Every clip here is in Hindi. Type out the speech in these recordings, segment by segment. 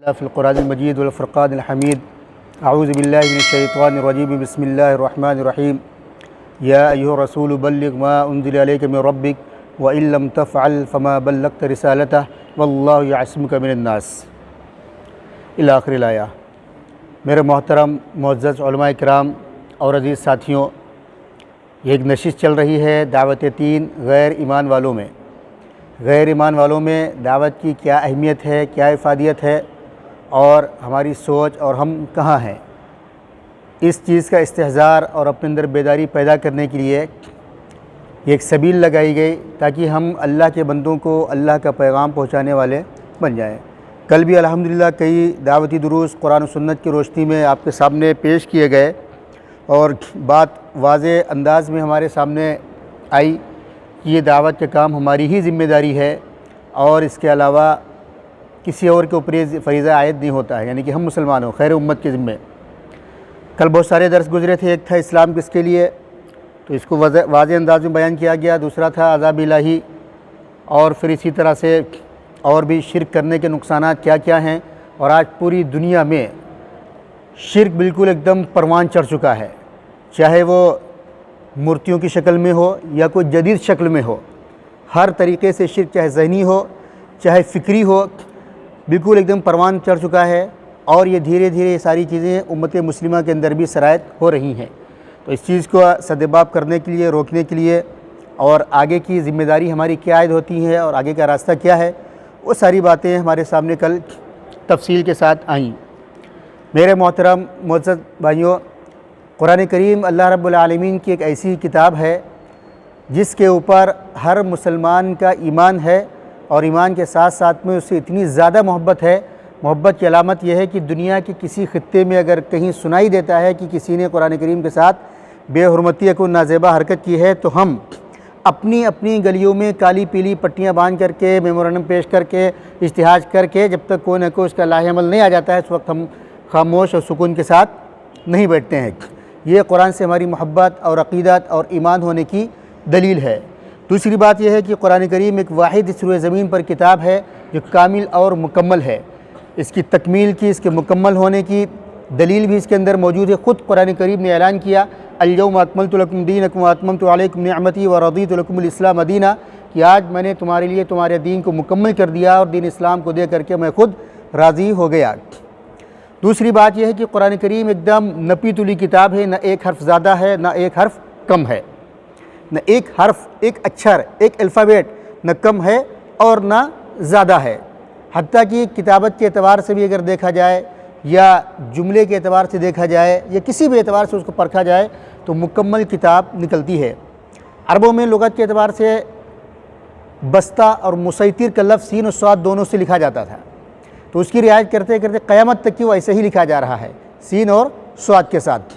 फ़िल मजीद वल फ़ुरक़ानिल हमीद अऊज़ु बिल्लाहि मिनश शैतानिर रजीम बिस्मिल्लाहिर रहमानिर रहीम या अय्युहर रसूल बल्लिग़ मा उन्ज़िला इलैका मिर रब्बिक व इन लम तफ़अल फ़मा बल्लग़्ता रिसालतह वल्लाहु यअसिमुका मिनन नास इला आखिरिल आया। मेरे मोहतरम मुअज़्ज़ज़ उलमा किराम और अज़ीज़ साथियों, ये एक नशिश चल रही है दावत तीन गैर ईमान वालों में। गैर ईमान वालों में दावत की क्या अहमियत है, क्या इफ़ादियत है और हमारी सोच और हम कहाँ हैं, इस चीज़ का इस्तेहज़ार और अपने अंदर बेदारी पैदा करने के लिए एक सबील लगाई गई ताकि हम अल्लाह के बंदों को अल्लाह का पैगाम पहुँचाने वाले बन जाएँ। कल भी अल्हम्दुलिल्लाह कई दावती दुरूस कुरान और सुन्नत की रोशनी में आपके सामने पेश किए गए और बात वाज़े अंदाज़ में हमारे सामने आई कि ये दावत का काम हमारी ही ज़िम्मेदारी है और इसके अलावा किसी और के ऊपर फ़रीज़ा आयद नहीं होता है, यानी कि हम मुसलमान हो खैर उम्मत के ज़िम्मे। कल बहुत सारे दर्स गुज़रे थे। एक था इस्लाम किसके लिए, तो इसको वाज़े अंदाज़ में बयान किया गया। दूसरा था अज़ाब इलाही और फिर इसी तरह से और भी शिर्क करने के नुकसानात क्या क्या हैं। और आज पूरी दुनिया में शिर्क बिल्कुल एकदम परवान चढ़ चुका है, चाहे वो मूर्तियों की शक्ल में हो या कोई जदीद शक्ल में हो। हर तरीक़े से शिर्क, चाहे ज़हनी हो चाहे फ़िक्री हो, बिल्कुल एकदम परवान चढ़ चुका है। और ये धीरे धीरे ये सारी चीज़ें उम्मत मुस्लिमा के अंदर भी सरायत हो रही हैं। तो इस चीज़ को सद्देबाब करने के लिए, रोकने के लिए और आगे की ज़िम्मेदारी हमारी क्या आयद होती है और आगे का रास्ता क्या है, वो सारी बातें हमारे सामने कल तफसील के साथ आईं। मेरे मोहतरम मुअज़्ज़ज़ भाइयों, कुरान करीम अल्लाह रब्बुल आलमीन की एक ऐसी किताब है जिसके ऊपर हर मुसलमान का ईमान है और ईमान के साथ साथ में उससे इतनी ज़्यादा मोहब्बत है। मोहब्बत की अलामत यह है कि दुनिया के किसी ख़ित्ते में अगर कहीं सुनाई देता है कि किसी ने कुरान करीम के साथ बेहुरमती को नाज़ेबा हरकत की है, तो हम अपनी अपनी गलियों में काली पीली पट्टियाँ बांध करके, मेमोरेंडम पेश करके, इज्तिहाज करके, जब तक कोई न कोई उसका लाहेअमल नहीं आ जाता है, उस वक्त हम खामोश और सुकून के साथ नहीं बैठते हैं। ये कुरान से हमारी मोहब्बत और अक़ीदत और ईमान होने की दलील है। दूसरी बात यह है कि कुरान करीम एक वाहिद सूरह ज़मीन पर किताब है जो कामिल और मुकम्मल है। इसकी तकमील की, इसके मुकम्मल होने की दलील भी इसके अंदर मौजूद है। ख़ुद कुरान करीम ने ऐलान किया, अल-यौम अकमलतु लकुम दीनकुम व अतममतु अलैकुम निअमती व रदीतु लकुमुल इस्लाम दीना, कि आज मैंने तुम्हारे लिए तुम्हारे दीन को मुकम्मल कर दिया और दीन इस्लाम को दे करके मैं ख़ुद राज़ी हो गया। दूसरी बात यह है कि कुरान करीम एकदम नपी तुली किताब है, न एक हर्फ ज़्यादा है न एक हर्फ कम है, न एक हर्फ, एक अक्षर, एक अल्फ़ाबेट न कम है और न ज़्यादा है। हत्ता कि किताबत के एतबार से भी अगर देखा जाए या जुमले के एतबार से देखा जाए या किसी भी एतबार से उसको परखा जाए तो मुकम्मल किताब निकलती है। अरबों में लुगत के एतबार से बस्ता और मुसैतिर का लफ्ज़ सीन और स्वाद दोनों से लिखा जाता था, तो उसकी रियायत करते करते क़यामत तक की वो ऐसे ही लिखा जा रहा है, सीन और स्वाद के साथ,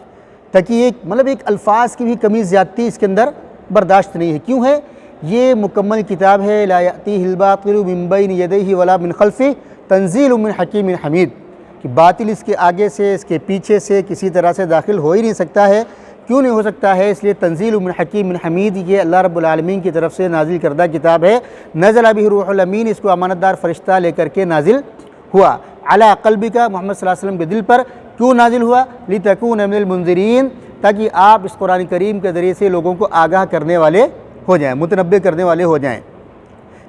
ताकि एक मतलब एक अल्फाज की भी कमी ज़्यादती इसके अंदर बर्दाश्त नहीं है। क्यों है? ये मुकम्मल किताब है। ला यातीहिल बातिलु मिन बैनि यदैहि वला मिन खल्फिही तंज़ीलुम मिन हकीमिन हमीद, कि बातिल इसके आगे से, इसके पीछे से किसी तरह से दाखिल हो ही नहीं सकता है। क्यों नहीं हो सकता है? इसलिए तंज़ीलुम मिन हकीमिन हमीद, ये अल्लाह रब्बुल आलमीन की तरफ से नाजिल करदा किताब है। नज़ला बिही रूहुल अमीन, इसको अमानतदार फ़रिश्ता लेकर के नाजिल हुआ। अला क़ल्बिका, मोहम्मद सल्लल्लाहु अलैहि वसल्लम के दिल पर क्यों नाजिल हुआ? लितकून मिनल मुनज़िरीन, ताकि आप इस कुरान करीम के ज़रिए से लोगों को आगाह करने वाले हो जाएँ, मुतनब्बे करने वाले हो जाएँ।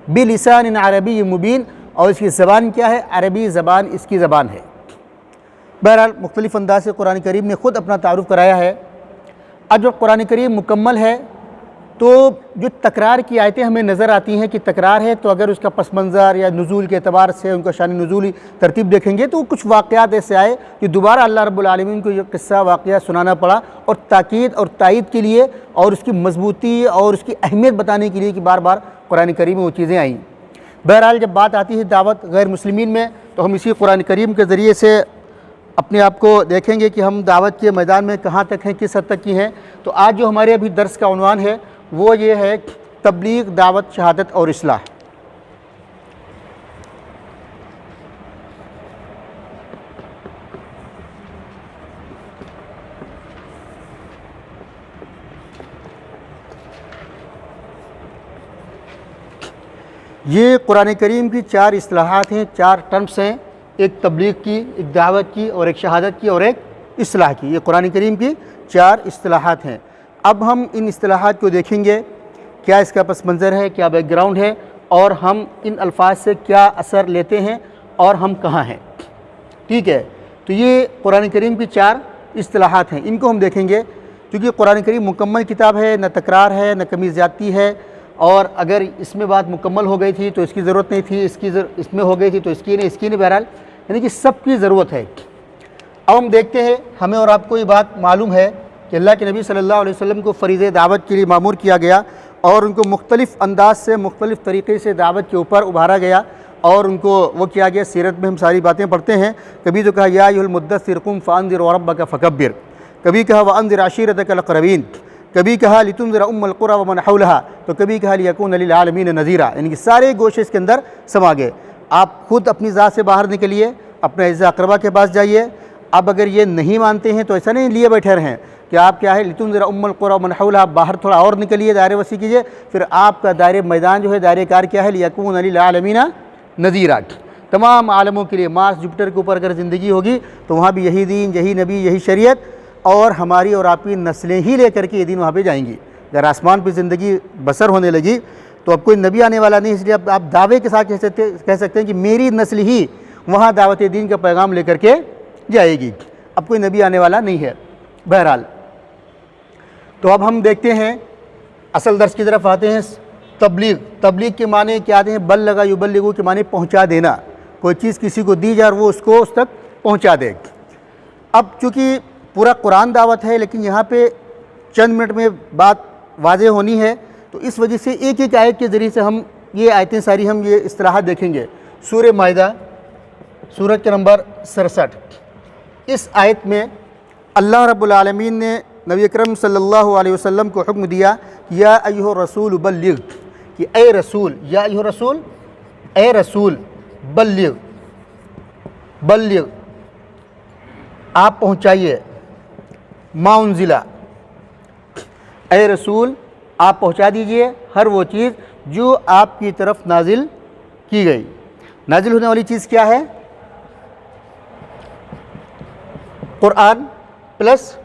बिलिसान अरबी मुबीन, और इसकी ज़बान क्या है? अरबी ज़बान इसकी ज़बान है। बहरहाल मुख्तलिफ़ अंदाज़ से कुरान करीम ने ख़ुद अपना तारुफ़ कराया है। अब जब कुरान करीम मुकम्मल है तो जो तकरार की आयतें हमें नज़र आती हैं कि तकरार है, तो अगर उसका पस मंज़र या नुज़ूल के एतबार से उनका शान नुज़ूली तरतीब देखेंगे तो कुछ वाक़यात ऐसे आए कि दोबारा अल्लाह रब्बुल आलमीन को ये किस्सा वाक़या सुनाना पड़ा, और ताकीद और तायीद के लिए और उसकी मजबूती और उसकी अहमियत बताने के लिए कि बार बार कुरान करीम में वो चीज़ें आईं। बहरहाल जब बात आती है दावत गैर मुस्लिमीन में, तो हम इसी कुरान करीम के ज़रिए से अपने आप को देखेंगे कि हम दावत के मैदान में कहाँ तक हैं, किस हद तक की हैं। तो आज जो हमारे अभी दर्स का उन्वान है वो ये है, तबलीग, दावत, शहादत और इस्लाह। ये कुरान करीम की चार इस्लाहात हैं, चार टर्म्स हैं एक तबलीग की, एक दावत की और एक शहादत की और एक इस्लाह की। ये कुरान करीम की 4 इस्तिलाहात हैं। अब हम इन इस्तिलाहात को देखेंगे, क्या इसका पस मंज़र है, क्या बैकग्राउंड है और हम इन अल्फाज से क्या असर लेते हैं और हम कहाँ हैं। ठीक है, तो ये कुरान करीम की 4 इस्तिलाहात हैं, इनको हम देखेंगे। क्योंकि कुरान करीम मुकम्मल किताब है, न तकरार है न कमी ज़्यादती है, और अगर इसमें बात मुकम्मल हो गई थी तो इसकी ज़रूरत नहीं थी, इसमें हो गई थी तो इसकी नहीं, बहरहाल यानी कि सबकी ज़रूरत है। अब हम देखते हैं, हमें और आपको ये बात मालूम है कि अल्लाह के नबी सल्लल्लाहु अलैहि वसल्लम को फ़रीज़े दावत के लिए मामूर किया गया और उनको मुख्तलिफ़ अंदाज से, मुख्तलिफ़ तरीक़े से दावत के ऊपर उभारा गया और उनको वो किया गया। सीरत में हम सारी बातें पढ़ते हैं। कभी तो कहा या अय्युहल मुद्दस्सिर कुम फ़अन्ज़िर व रब्बक फ़कब्बिर, कभी कहा वअन्ज़िर अशीरतकल अक़रबीन, कभी कहा लितुन्ज़िर उम्मल क़ुरा व मन हौलहा, तो कभी कहा लियकून लिल आलमीन नज़ीरा। यानी कि सारे गोशे इसके अंदर समा गए। आप खुद अपनी ज़ात से बाहर निकलिए, अपने इज़्ज़ा अक़रबा के पास जाइए। अब अगर ये नहीं मानते हैं तो ऐसा नहीं लिए बैठे रहें कि आप क्या है लितुन्ज़िर उम्मल क़ुरा व मन हौलहा, बाहर थोड़ा और निकलिए, दायरे वसी कीजिए। फिर आपका दायरे मैदान जो है, दायरे कार क्या है, लियकून लिल आलमीन नज़ीरा, तमाम आलमों के लिए। मार्स जुपिटर के ऊपर अगर ज़िंदगी होगी तो वहाँ भी यही दीन, यही नबी, यही शरीयत और हमारी और आपकी नस्लें ही लेकर के ये दिन वहाँ पे जाएंगी। अगर आसमान पे ज़िंदगी बसर होने लगी तो अब कोई नबी आने वाला नहीं, इसलिए अब आप दावे के साथ कह सकते हैं कि मेरी नस्ल ही वहाँ दावत दीन का पैगाम लेकर के जाएगी। अब कोई नबी आने वाला नहीं है। बहरहाल, तो अब हम देखते हैं, असल दर्स की तरफ आते हैं। तबलीग के माने क्या आते हैं? बल्लगा युबल्लिगु के माने पहुँचा देना। कोई चीज़ किसी को दी जाए और वो उसको उस तक पहुँचा दे। अब चूँकि पूरा कुरान दावत है, लेकिन यहाँ पे चंद मिनट में बात वाज़ेह होनी है, तो इस वजह से एक एक आयत के ज़रिए से हम ये आयतें सारी हम ये इस्तिलाहात देखेंगे। सूरह माइदा सूरत के नंबर 67, इस आयत में अल्लाह रब्बुल आलमीन ने नबी अकरम सल्लल्लाहु अलैहि वसल्लम को हुक्म दिया, या अय्युहर रसूल बल्लिग, कि ए रसूल, या अय्युहर रसूल, ए रसूल, बल्लिग, बल्लिग आप पहुँचाइए, मा उन्ज़िला, ए रसूल आप पहुँचा दीजिए हर वो चीज़ जो आपकी तरफ नाजिल की गई। नाजिल होने वाली चीज़ क्या है? कुरान प्लस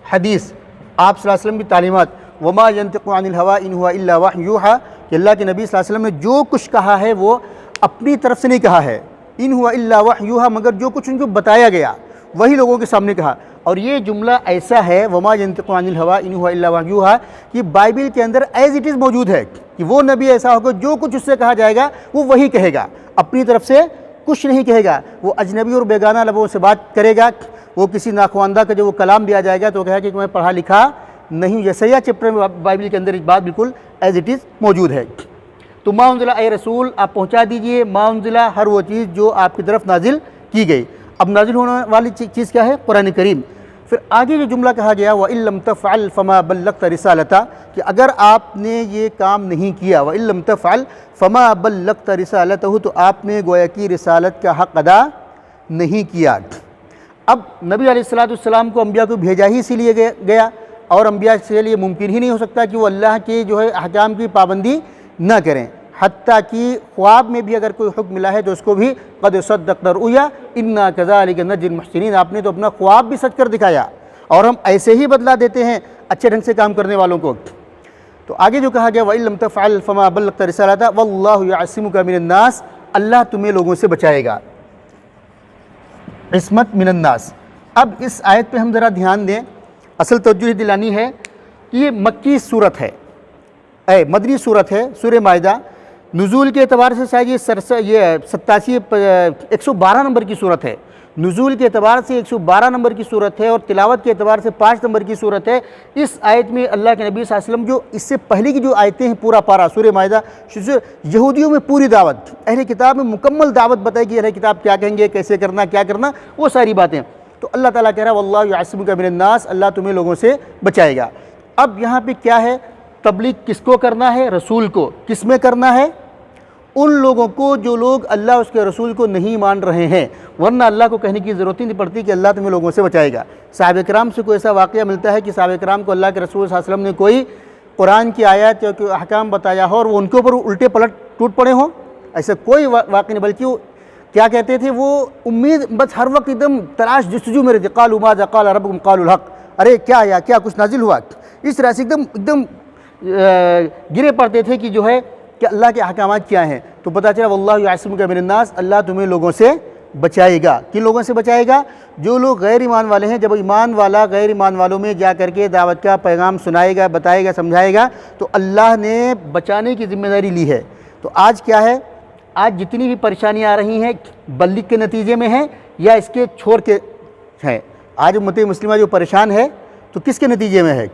हदीस, आप सल्लल्लाहु अलैहि वसल्लम की तालीमात। वमा यंतिक़ु अनिल हवा इन हुवा इल्ला वह्य यूहा, कि अल्लाह के नबी सल्लल्लाहु अलैहि वसल्लम ने जो कुछ कहा है वो अपनी तरफ से नहीं कहा है। इन हुआ इल्ला वह्य यूहा, मगर जो कुछ उनको बताया गया वही लोगों के सामने कहा। और ये जुमला ऐसा है, वमा यंतिक़ु अनिल हवा इन हुवा इल्ला वह्य यूहा, कि बाइबिल के अंदर एज इट इज़ मौजूद है कि वो नबी ऐसा होगा जो कुछ उससे कहा जाएगा वो वही कहेगा, अपनी तरफ से कुछ नहीं कहेगा। वो अजनबी और बेगाना लोगों से बात करेगा। वो किसी नाख्वानदा का जो वो कलाम दिया जाएगा तो कहेगा कि मैं पढ़ा लिखा नहीं। यसाया चैप्टर में बाइबिल के अंदर इस बात बिल्कुल एज इट इज़ मौजूद है। तो मा उन्ज़िला, ए रसूल आप पहुँचा दीजिए, मा उन्ज़िला हर वो चीज़ जो आपकी तरफ नाजिल की गई। अब नाजिल होने वाली चीज़ क्या है? कुरान करीम। फिर आगे जो जुमला कहा गया, व इल्लम तफ़अल फ़मा बल्लग़त रिसालता, कि अगर आपने ये काम नहीं किया, व इल्लम तफ़अल फ़मा बल्लग़त रिसालतहु, तो आपने गोया की रिसालत का हक़ अदा नहीं किया। अब नबी अलैहिस्सलाम को अम्बिया को भेजा ही इसीलिए गया, और अम्बिया के लिए मुमकिन ही नहीं हो सकता कि वो अल्लाह के जो है अहकाम की पाबंदी न करें। हत्ता कि ख्वाब में भी अगर कोई हुक्म मिला है तो उसको भी क़द सद्दक़ना रुया इन्ना कज़ालिक नज्जिल मुहसिनीन, आपने तो अपना ख्वाब भी सच कर दिखाया और हम ऐसे ही बदला देते हैं अच्छे ढंग से काम करने वालों को। तो आगे जो कहा गया, व इल्लम तफ़अल फ़मा बल्लग़त रिसालता वल्लाहु यअसिमुका मिनन्नास, अल्लाह तुम्हें लोगों से बचाएगा। इस्मत मिनन्नास। अब इस आयत पे हम ज़रा ध्यान दें, असल तवज्जो दिलानी है कि ये मक्की सूरत है, मदनी सूरत है। सूरह माइदा नुज़ूल के अतबार से शायद ये 112 नंबर की सूरत है। नुज़ूल के अतबार से 112 नंबर की सूरत है और तिलावत के अतबार से 5 नंबर की सूरत है। इस आयत में अल्लाह के नबी सल्लल्लाहु अलैहि वसल्लम जो इससे पहले की जो आयतें हैं, पूरा पारा सूरह माइदा, यहूदियों में पूरी दावत, अहले किताब में मुकम्मल दावत बताई कि अहले किताब क्या कहेंगे, कैसे करना, क्या करना, वो सारी बातें। तो अल्लाह ताला कह रहा है वल्लाहु यअसिमुका मिनन्नास, अल्लाह तुम्हें लोगों से बचाएगा। अब यहाँ पे क्या है? तबलीग किसको करना है? रसूल को। किस में करना है? उन लोगों को जो लोग अल्लाह उसके रसूल को नहीं मान रहे हैं, वरना अल्लाह को कहने की ज़रूरत ही नहीं पड़ती कि अल्लाह तुम्हें लोगों से बचाएगा। साहब कराम से कोई ऐसा वाक़या मिलता है कि साहब कराम को अल्लाह के रसूल सल्लल्लाहु अलैहि वसल्लम ने कोई कुरान की आयत या कोई अहकाम बताया हो और वो उनके ऊपर उल्टे पलट टूट पड़े हों? ऐसा कोई वाक़या नहीं, बल्कि वो क्या कहते थे वो, उम्मीद बस हर वक्त एकदम तलाश जस्तजू में रहती, क़ालू माज़ा क़ाल रब्बुकुम क़ालुल हक़, अरे क्या आया, क्या कुछ नाजिल हुआ, इस तरह से एकदम एकदम गिरे पड़ते थे कि जो है कि अल्लाह के अहकामात क्या हैं। तो पता चला वल्लाहु यअसिमुका मिनन्नास, अल्लाह तुम्हें लोगों से बचाएगा। किन लोगों से बचाएगा? जो लोग गैर ईमान वाले हैं। जब ईमान वाला गैर ईमान वालों में जा करके दावत का पैगाम सुनाएगा, बताएगा, समझाएगा, तो अल्लाह ने बचाने की जिम्मेदारी ली है। तो आज क्या है, आज जितनी भी परेशानियाँ आ रही हैं बल्लिग के नतीजे में हैं या इसके छोर के हैं। आज उम्मत मुस्लिमा जो परेशान है तो किसके नतीजे में है?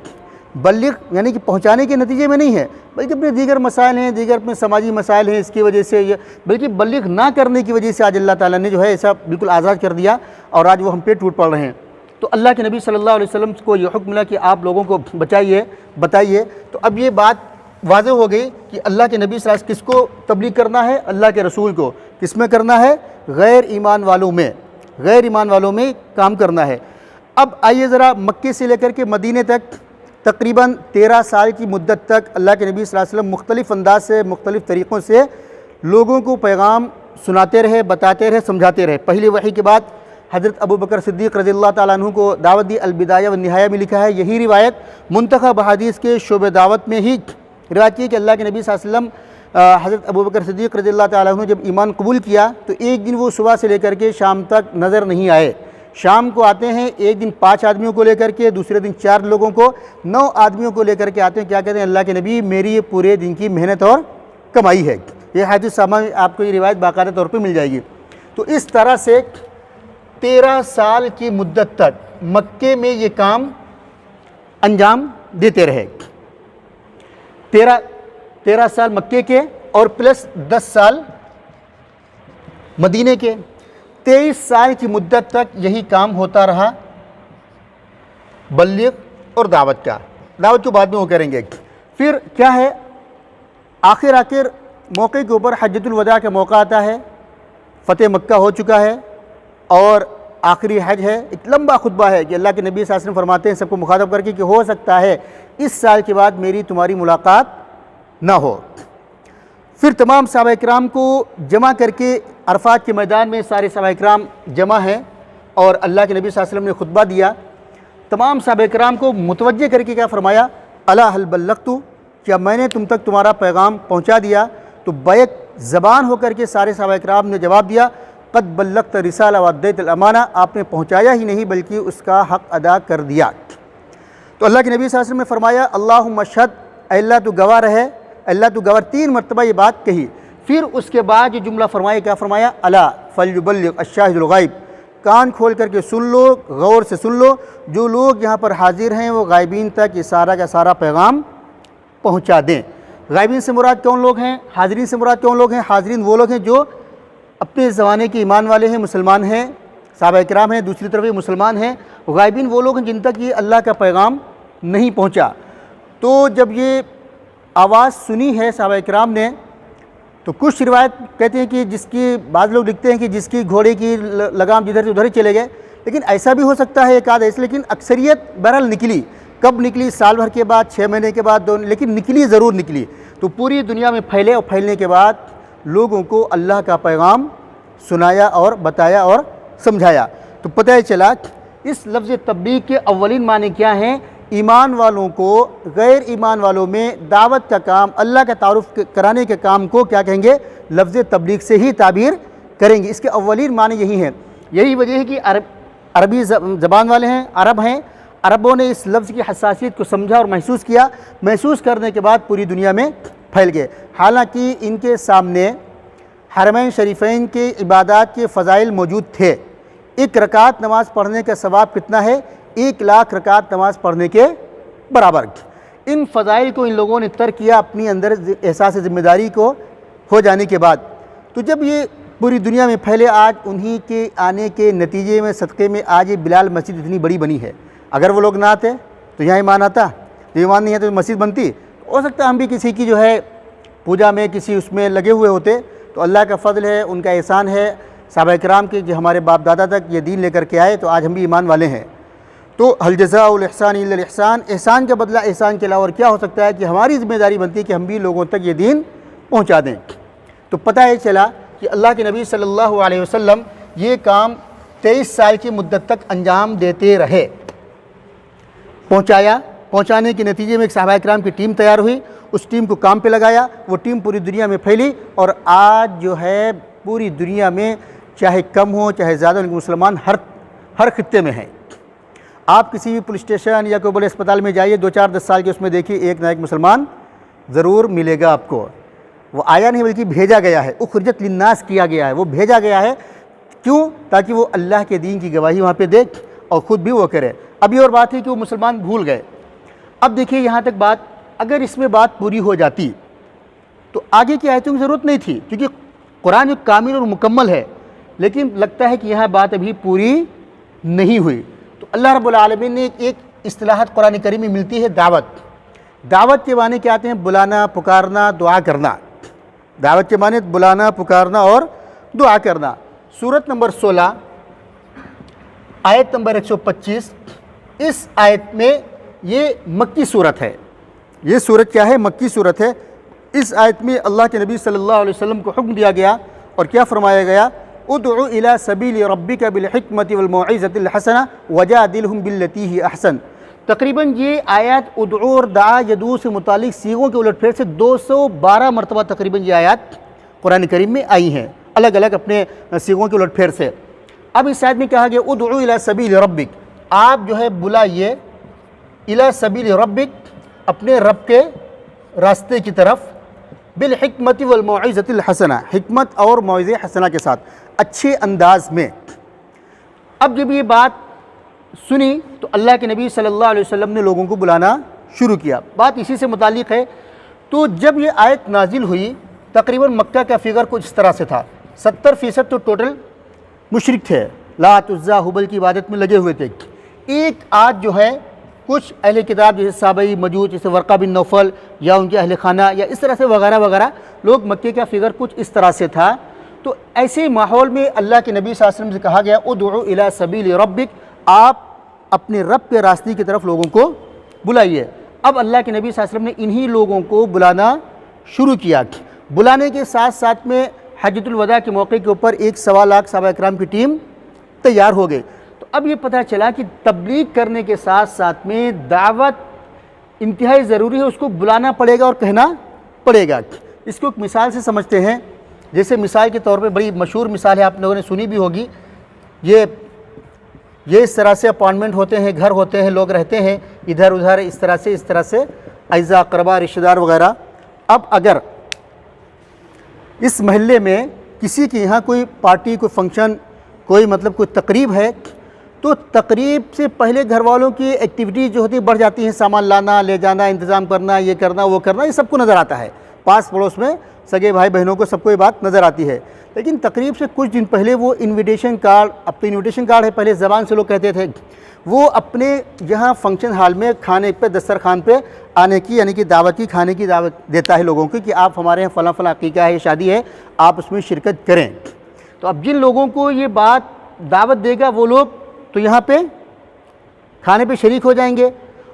बल्लिग यानी कि पहुँचाने के नतीजे में नहीं है, बल्कि अपने दीगर मसाइल हैं, दीगर अपने समाजी मसाइल हैं, इसकी वजह से ये, बल्कि बल्लिग ना करने की वजह से आज अल्लाह ताला ने जो है ऐसा बिल्कुल आज़ाद कर दिया और आज वो हम पे टूट पड़ रहे हैं। तो अल्लाह के नबी सल्लल्लाहु अलैहि वसल्लम को ये हुक्म मिला कि आप लोगों को बचाइए, बताइए। तो अब ये बात वाज़ेह हो गई कि अल्लाह के नबी सल्लल्लाहु अलैहि वसल्लम किसको तबलीग करना है? अल्लाह के रसूल को। किस में करना है? गैर ईमान वालों में, गैर ईमान वालों में काम करना है। अब आइए ज़रा मक्के से लेकर के मदीने तक तकरीबन 13 साल की मुद्दत तक अल्लाह के नबी सल्लल्लाहु अलैहि वसल्लम मुख्तलिफ़ अंदाज से, मुख्तलिफ़ तरीक़ों से लोगों को पैगाम सुनाते रहे, बताते रहे, समझाते रहे। पहली वही के बाद हज़रत अबू बकर सिद्दीक़ रज़ियल्लाहु ताला अन्हु को दावत दी। अल-बिदाया व निहाया में लिखा है, यही रिवायत मुंतखब हदीस के शोबे दावत में ही रिवायत की कि अल्लाह के नबी सल्लल्लाहु अलैहि वसल्लम हज़रत अबू बकर सिद्दीक़ रज़ियल्लाहु ताला अन्हु जब ईमान कबूल किया तो एक दिन वो सुबह से लेकर के शाम तक नज़र नहीं आए। शाम को आते हैं, एक दिन 5 आदमियों को लेकर के, दूसरे दिन 4 लोगों को, 9 आदमियों को लेकर के आते हैं। क्या कहते हैं? अल्लाह के नबी मेरी ये पूरे दिन की मेहनत और कमाई है। ये हदीस सामा में आपको ये रिवायत बाकायदा तौर पे मिल जाएगी। तो इस तरह से 13 साल की मुद्दत तक मक्के में ये काम अंजाम देते रहे। 13 साल मक्के के और प्लस 10 साल मदीने के, 23 साल की मुद्दत तक यही काम होता रहा बल्लिग और दावत का। दावत को बाद में वो करेंगे। फिर क्या है, आखिर मौके के ऊपर हज्जतुल वदा का मौका आता है, फ़तेह मक्का हो चुका है और आखिरी हज है। एक लंबा खुतबा है कि अल्लाह के नबी सल्लल्लाहु अलैहि वसल्लम फरमाते हैं सबको मुखातब करके कि हो सकता है इस साल के बाद मेरी तुम्हारी मुलाकात ना हो। फिर तमाम सहाबा किराम को जमा करके अरफात के मैदान में सारे सहाबा किराम जमा हैं और अल्लाह के नबी सल्लल्लाहु अलैहि वसल्लम ने खुतबा दिया। तमाम सहाबा किराम को मुतवज्जे करके क्या फरमाया? अला हल बल्लगतु, क्या मैंने तुम तक तुम्हारा पैगाम पहुँचा दिया? तो बैक ज़बान होकर के सारे सहाबा किराम ने जवाब दिया, क़द बल्लगत रिसाला व अद्दैतल अमाना, आपने पहुँचाया ही नहीं बल्कि उसका हक़ अदा कर दिया। तो अल्लाह के नबी सल्लल्लाहु अलैहि वसल्लम ने फरमाया अल्लाहुम्मा अशहद, अल्लाह तू गवाह रहे, अल्लाह तू गवाह। 3 मरतबा ये बात कही। फिर उसके बाद ये जुमला फरमाया, क्या फरमाया? अला फलयुबल्लिग अश-शाहिदुल गायब, कान खोल करके सुन लो, गौर से सुन लो, जो लोग यहाँ पर हाजिर हैं वो गायबीन तक ये सारा का सारा पैगाम पहुँचा दें। गायबीन से मुराद कौन लोग हैं? हाजिरीन से मुराद कौन लोग हैं? हाजिरीन वो लोग हैं जो अपने ज़माने के ईमान वाले हैं, मुसलमान हैं, सहाबा किराम हैं, दूसरी तरफ ये मुसलमान हैं। गायबीन वो लोग हैं जिन तक ये अल्लाह का पैगाम नहीं पहुँचा। तो जब ये आवाज़ सुनी है सहाबा किराम ने, तो कुछ रिवायत कहते हैं कि जिसकी, बाद लोग लिखते हैं कि जिसकी घोड़े की लगाम जिधर से उधर ही चले गए, लेकिन ऐसा भी हो सकता है एक आध ऐसे, लेकिन अक्सरियत बहरहाल निकली। कब निकली? साल भर के बाद, 6 महीने के बाद, 2, लेकिन निकली ज़रूर निकली। तो पूरी दुनिया में फैले और फैलने के बाद लोगों को अल्लाह का पैगाम सुनाया और बताया और समझाया। तो पता चला इस लफ्ज़ तबलीग के अव्वलीन माने क्या हैं? ईमान वालों को गैर ईमान वालों में दावत का काम, अल्लाह का तारुफ कराने के काम को क्या कहेंगे? लफ्ज़ तबलीग से ही ताबीर करेंगे। इसके अव्वलीन माने यही हैं। यही वजह है कि अरबी ज़बान वाले हैं, अरब हैं, अरबों ने इस लफ्ज़ की हसासियत को समझा और महसूस किया। महसूस करने के बाद पूरी दुनिया में फैल गए। हालांकि इनके सामने हरमैन शरीफैन के इबादत के फ़ज़ाइल मौजूद थे। 1 रकात नमाज़ पढ़ने का सवाब कितना है? 1 लाख रकात नमाज़ पढ़ने के बराबर। इन फ़ज़ाइल को इन लोगों ने तर्क किया अपनी अंदर एहसास ज़िम्मेदारी को हो जाने के बाद। तो जब ये पूरी दुनिया में फैले, आज उन्हीं के आने के नतीजे में, सदक़े में आज ये बिलाल मस्जिद इतनी बड़ी बनी है। अगर वो लोग ना आते तो यहाँ ईमान आता, जो ईमान नहीं है तो मस्जिद बनती। हो सकता है हम भी किसी की जो है पूजा में, किसी उसमें लगे हुए होते। तो अल्लाह का फ़ज़ल है, उनका एहसान है, सहाबा किराम के जो हमारे बाप दादा तक ये दीन लेकर के आए, तो आज हम भी ईमान वाले हैं। तो हल जज़ाउल इहसान इल्लल इहसान, एहसान का बदला एहसान के अलावा और क्या हो सकता है कि हमारी ज़िम्मेदारी बनती है कि हम भी लोगों तक ये दीन पहुँचा दें। तो पता है चला कि अल्लाह के नबी सल्लल्लाहु अलैहि वसल्लम ये काम 23 साल की मुद्दत तक अंजाम देते रहे। पहुँचाने के नतीजे में एक सहाबा किराम की टीम तैयार हुई, उस टीम को काम पे लगाया, वो टीम पूरी दुनिया में फैली और आज जो है पूरी दुनिया में चाहे कम हो चाहे ज़्यादा मुसलमान हर खित्ते में हैं। आप किसी भी पुलिस स्टेशन या कोई बड़े अस्पताल में जाइए, 2-4-10 साल के उसमें देखिए एक ना एक मुसलमान ज़रूर मिलेगा आपको। वो आया नहीं बल्कि भेजा गया है, उखरिजत लिन्नास किया गया है, वो भेजा गया है। क्यों? ताकि वो अल्लाह के दीन की गवाही वहाँ पे दे और ख़ुद भी वो करे। अभी और बात है कि वो मुसलमान भूल गए। अब देखिए यहाँ तक बात, अगर इसमें बात पूरी हो जाती तो आगे की आयतों की ज़रूरत नहीं थी, क्योंकि कुरान जो कामिल और मुकम्मल है। लेकिन लगता है कि यह बात अभी पूरी नहीं हुई। तो अल्लाह रब्बुल आलमीन ने एक इस्तिलाहत कुरान करीम में मिलती है, दावत। दावत के माने क्या आते हैं? बुलाना, पुकारना, दुआ करना। दावत के माने बुलाना, पुकारना और दुआ करना। सूरत नंबर 16 आयत नंबर 125, इस आयत में ये मक्की सूरत है। ये सूरत क्या है? मक्की सूरत है। इस आयत में अल्लाह के नबी सल्लल्लाहु अलैहि वसल्लम को हुक्म दिया गया और क्या फरमाया गया? उदउ इला सबील रब्बिका बिल हिकमति वल मौइज़तिल हसना वजादिलहुम बिल्लती ही अहसन। तकरीबन ये आयत उदउ और दा यदू से मुतालिक सीगों के उलटफेर से 212 मरतबा तकरीबन ये आयत कुरान करीम में आई हैं, अलग अलग अपने सीगों के उलटफेर से। अब इस आयत में कहा गया उदउ इला सबील रब्बिक, आप जो है बुलाइए, इला सबील रब्बिक, अपने रब के रास्ते की तरफ, बिल हिकमति वल मौइज़तिल हसना, हिकमत और मौइज़े हसना के साथ, अच्छे अंदाज में। अब जब ये बात सुनी तो अल्लाह के नबी सल्लल्लाहु अलैहि वसल्लम ने लोगों को बुलाना शुरू किया। बात इसी से मुतालिक है। तो जब ये आयत नाजिल हुई, तकरीबन मक्का का फिगर कुछ इस तरह से था, 70% तो टोटल मुशरिक थे, लात उज़्ज़ा हुबल की इबादत में लगे हुए थे। एक आज जो है कुछ अहले किताब जैसे साबई मजूद, जैसे वर्का बिन नौफल या उनके अहले खाना या इस तरह से वगैरह वगैरह लोग, मक्के का फिगर कुछ इस तरह से था। तो ऐसे माहौल में अल्लाह के नबी सल्लल्लाहु अलैहि वसल्लम से कहा गया उदउ इला सबील रब्बिक, आप अपने रब के रास्ते की तरफ लोगों को बुलाइए। अब अल्लाह के नबी सल्लल्लाहु अलैहि वसल्लम ने इन्हीं लोगों को बुलाना शुरू किया। बुलाने के साथ साथ में हज्जतुल वदा के मौके के ऊपर 1.25 लाख सहाबा किराम की टीम तैयार हो गई। तो अब ये पता चला कि तबलीग करने के साथ साथ में दावत इंतहाई ज़रूरी है, उसको बुलाना पड़ेगा और कहना पड़ेगा। इसको एक मिसाल से समझते हैं। जैसे मिसाल के तौर पे बड़ी मशहूर मिसाल है, आप लोगों ने सुनी भी होगी। ये इस तरह से अपॉइंटमेंट होते हैं, घर होते हैं, लोग रहते हैं इधर उधर, इस तरह से अज़ा अक़रबा रिश्तेदार वगैरह। अब अगर इस महल्ले में किसी के यहाँ कोई पार्टी, कोई फंक्शन, कोई मतलब कोई तकरीब है, तो तकरीब से पहले घर वालों की एक्टिविटीज़ जो होती है बढ़ जाती हैं। सामान लाना, ले जाना, इंतज़ाम करना, ये करना, वो करना, ये सबको नज़र आता है। पास पड़ोस में सगे भाई बहनों को सबको ये बात नज़र आती है। लेकिन तकरीब से कुछ दिन पहले वो इनविटेशन कार्ड, अब तो इनविटेशन कार्ड है, पहले ज़बान से लोग कहते थे, वो अपने यहाँ फंक्शन हॉल में खाने पे, दस्तरखान पे आने की, यानी कि दावत की, खाने की दावत देता है लोगों की कि आप हमारे यहाँ फ़लाँ फ़लाँ अक़ीक़ा है, शादी है, आप उसमें शिरकत करें। तो अब जिन लोगों को ये बात दावत देगा वो लोग तो यहाँ पे खाने पे शरीक हो जाएंगे,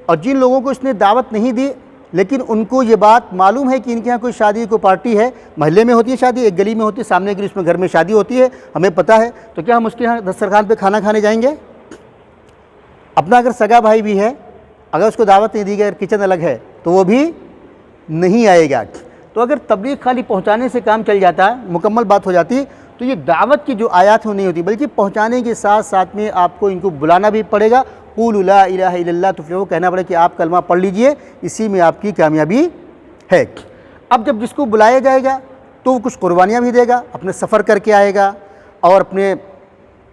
और जिन लोगों को इसने दावत नहीं दी लेकिन उनको ये बात मालूम है कि इनके यहाँ कोई शादी, कोई पार्टी है, महल्ले में होती है शादी, एक गली में होती है, सामने की उसमें घर में शादी होती है, हमें पता है, तो क्या हम उसके यहाँ दस्तरखान पे खाना खाने जाएंगे? अपना अगर सगा भाई भी है, अगर उसको दावत नहीं दी गई, किचन अलग है, तो वो भी नहीं आएगा। तो अगर तबलीग खाली पहुँचाने से काम चल जाता, मुकम्मल बात हो जाती, तो ये दावत की जो आयत नहीं होती, बल्कि पहुँचाने के साथ साथ में आपको इनको बुलाना भी पड़ेगा। क़ूलू ला इलाहा इल्लल्लाह तुफ़्लिहून, कहना पड़ेगा कि आप कलमा पढ़ लीजिए, इसी में आपकी कामयाबी है। अब जब जिसको बुलाया जाएगा तो वो कुछ कुर्बानियाँ भी देगा, अपने सफ़र करके आएगा और अपने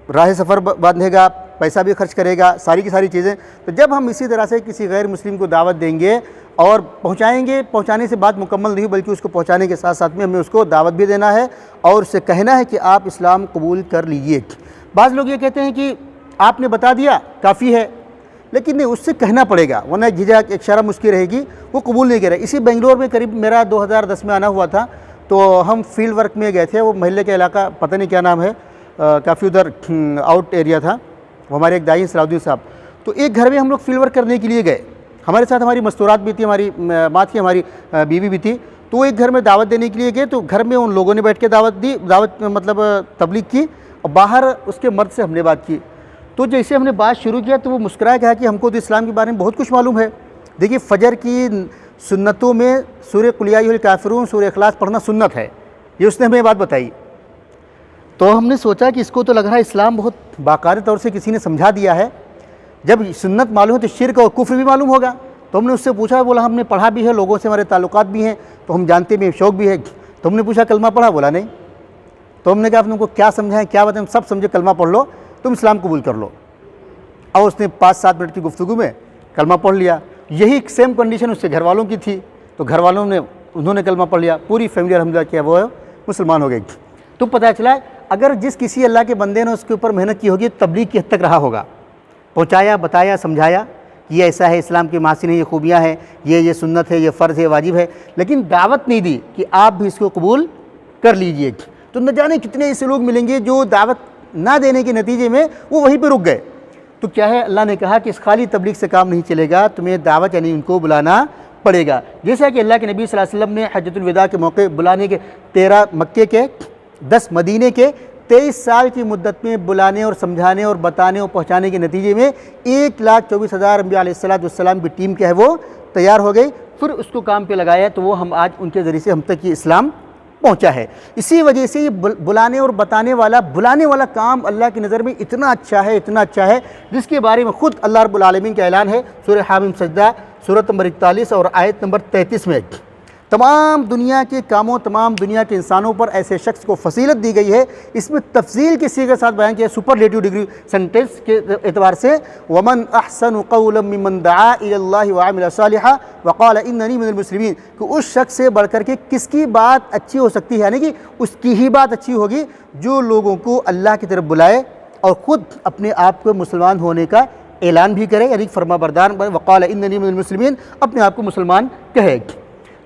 राह सफ़र बांधेगा, पैसा भी खर्च करेगा, सारी की सारी चीज़ें। तो जब हम इसी तरह से किसी गैर मुस्लिम को दावत देंगे और पहुँचाएँगे, पहुँचाने से बात मुकम्मल नहीं, बल्कि उसको पहुँचाने के साथ साथ में हमें उसको दावत भी देना है और उससे कहना है कि आप इस्लाम कबूल कर लीजिए। बाज़ लोग ये कहते हैं कि आपने बता दिया काफ़ी है, लेकिन नहीं, उससे कहना पड़ेगा, वरना झिझक, एक शर्म उसकी रहेगी, वो कबूल नहीं करे। इसी बेंगलोर में करीब मेरा 2010 में आना हुआ था, तो हम फील्ड वर्क में गए थे। वो महल्ले का इलाका पता नहीं क्या नाम है, काफ़ी उधर आउट एरिया था। वो हमारे एक दाई सलाउद्दीन साहब, तो एक घर में हम लोग फील्ड वर्क करने के लिए गए। हमारे साथ हमारी मस्तूरात भी थी, हमारी माँ थी, हमारी बीवी भी थी। तो एक घर में दावत देने के लिए गए, तो घर में उन लोगों ने बैठ के दावत दी, दावत मतलब तबलीग की, और बाहर उसके मर्द से हमने बात की। तो जैसे हमने बात शुरू किया तो वो मुस्कुराया, कहा कि हमको तो इस्लाम के बारे में बहुत कुछ मालूम है। देखिए फ़जर की सुन्नतों में सूरह कुल या अय्युहल काफ़िरून, सूरह इखलास पढ़ना सुन्नत है, ये उसने हमें बात बताई। तो हमने सोचा कि इसको तो लग रहा है इस्लाम बहुत बाकायदा तौर से किसी ने समझा दिया है। जब सुन्नत मालूम है तो शिर्क और कुफ्र भी मालूम होगा। तो हमने उससे पूछा, बोला हमने पढ़ा भी है, लोगों से हमारे ताल्लुकात भी हैं, तो हम जानते भी हैं, शौक़ भी है। तो हमने पूछा कलमा पढ़ा? बोला नहीं। तो हमने कहा आपने को क्या समझाएं, क्या बताएं? हम सब समझे, कलमा पढ़ लो, तुम इस्लाम कबूल कर लो। और उसने 5-7 मिनट की गुफ्तगू में कलमा पढ़ लिया। यही सेम कंडीशन उसके घर वालों की थी, तो घर वालों ने उन्होंने कलमा पढ़ लिया, पूरी फैमिली अल्हम्दुलिल्लाह क्या वो मुसलमान हो गई। तो पता चला अगर जिस किसी अल्लाह के बंदे ने उसके ऊपर मेहनत की होगी, तबलीग की हद तक रहा होगा, पहुँचाया, बताया, समझाया, ये ऐसा है, इस्लाम की मासिन है, ये खूबियाँ हैं, ये सुन्नत है, ये फ़र्ज़ है, वाजिब है, लेकिन दावत नहीं दी कि आप भी इसको कबूल कर लीजिए। तो न जाने कितने ऐसे लोग मिलेंगे जो दावत ना देने के नतीजे में वो वहीं पर रुक गए। तो क्या है, अल्लाह ने कहा कि इस खाली तबलीग से काम नहीं चलेगा, तुम्हें दावत यानी उनको बुलाना पड़ेगा। जैसा कि अल्लाह के नबी सल्लल्लाहु अलैहि वसल्लम ने हज्जतुल विदा के मौके बुलाने के 13 मक्के के, 10 मदीने के, 23 साल की मुद्दत में बुलाने और समझाने और बताने और पहुँचाने के नतीजे में 1,24,000 अंबिया अलैहिस्सलाम की टीम क्या है वो तैयार हो गई। फिर उसको काम पे लगाया, तो वो हम आज उनके ज़रिए से हम तक ये इस्लाम पहुँचा है। इसी वजह से ये बुलाने और बुलाने वाला काम अल्लाह की नज़र में इतना अच्छा है, इतना अच्छा है, जिसके बारे में ख़ुद अल्लाह रब्बुल आलमीन का ऐलान है सूरह हामिम सजदा सूरत नंबर 41 और आयत नंबर 33 में। तमाम दुनिया के कामों, तमाम दुनिया के इंसानों पर ऐसे शख्स को फसीलत दी गई है। इसमें तफसील के सीगे साथ बयान किया, सुपरलेटिव डिग्री सेंटेंस के एतबार से, वमन अहसनु क़ौलन मिम्मन दआ इलल्लाहि व अमिल सालिहा व क़ाल इन्ननी मिनल मुस्लिमीन, कि उस शख्स से बढ़कर के किसकी बात अच्छी हो सकती है, यानी कि उसकी ही बात अच्छी होगी जो लोगों को अल्लाह की तरफ बुलाए और ख़ुद अपने आप को मुसलमान होने का ऐलान भी करे, यानी फरमाबरदार, व क़ाल इन्ननी मिनल मुस्लिमीन, अपने आप को मुसलमान कहे।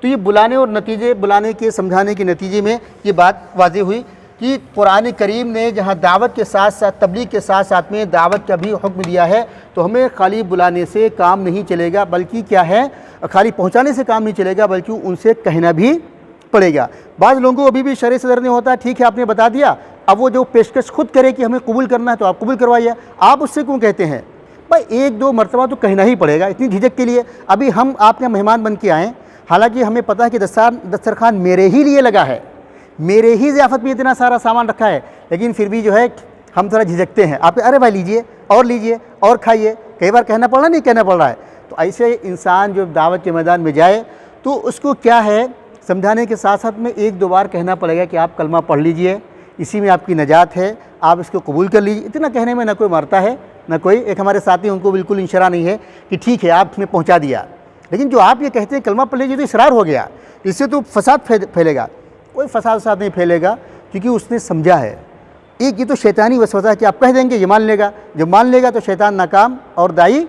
तो ये बुलाने और नतीजे, बुलाने के समझाने के नतीजे में ये बात वाज़ेह हुई कि कुरान करीम ने जहाँ दावत के साथ साथ, तबलीग के साथ साथ में दावत का भी हुक्म दिया है। तो हमें खाली बुलाने से काम नहीं चलेगा, बल्कि क्या है, खाली पहुँचाने से काम नहीं चलेगा, बल्कि उनसे कहना भी पड़ेगा। बाज़ लोगों को अभी भी शरअ सदर नहीं होता, ठीक है आपने बता दिया, अब वो जो पेशकश खुद करे कि हमें कबूल करना है तो आप कबूल करवाइए, आप उससे क्यों कहते हैं? भाई 1-2 मरतबा तो कहना ही पड़ेगा, इतनी झिझक के लिए। अभी हम आपके मेहमान बन के आएँ, हालांकि हमें पता है कि दस्तरखान मेरे ही लिए लगा है, मेरे ही ज़ियाफ़त में इतना सारा सामान रखा है, लेकिन फिर भी जो है हम थोड़ा झिझकते हैं। आप अरे भाई लीजिए और खाइए, कई बार कहना पड़ रहा, नहीं कहना पड़ रहा है। तो ऐसे इंसान जो दावत के मैदान में जाए तो उसको क्या है, समझाने के साथ साथ में 1-2 बार कहना पड़ेगा कि आप कलमा पढ़ लीजिए, इसी में आपकी नजात है, आप इसको कबूल कर लीजिए। इतना कहने में ना कोई मरता है ना कोई। एक हमारे साथी, उनको बिल्कुल इंशरा नहीं है कि ठीक है आपने पहुँचा दिया, लेकिन जो आप ये कहते हैं कलमा पढ़ लीजिए, तो इसरार हो गया, इससे तो फसाद फैलेगा। कोई फसाद नहीं फैलेगा, क्योंकि उसने समझा है। एक ये तो शैतानी वसवसा कि आप कह देंगे ये मान लेगा, जब मान लेगा तो शैतान नाकाम और दाई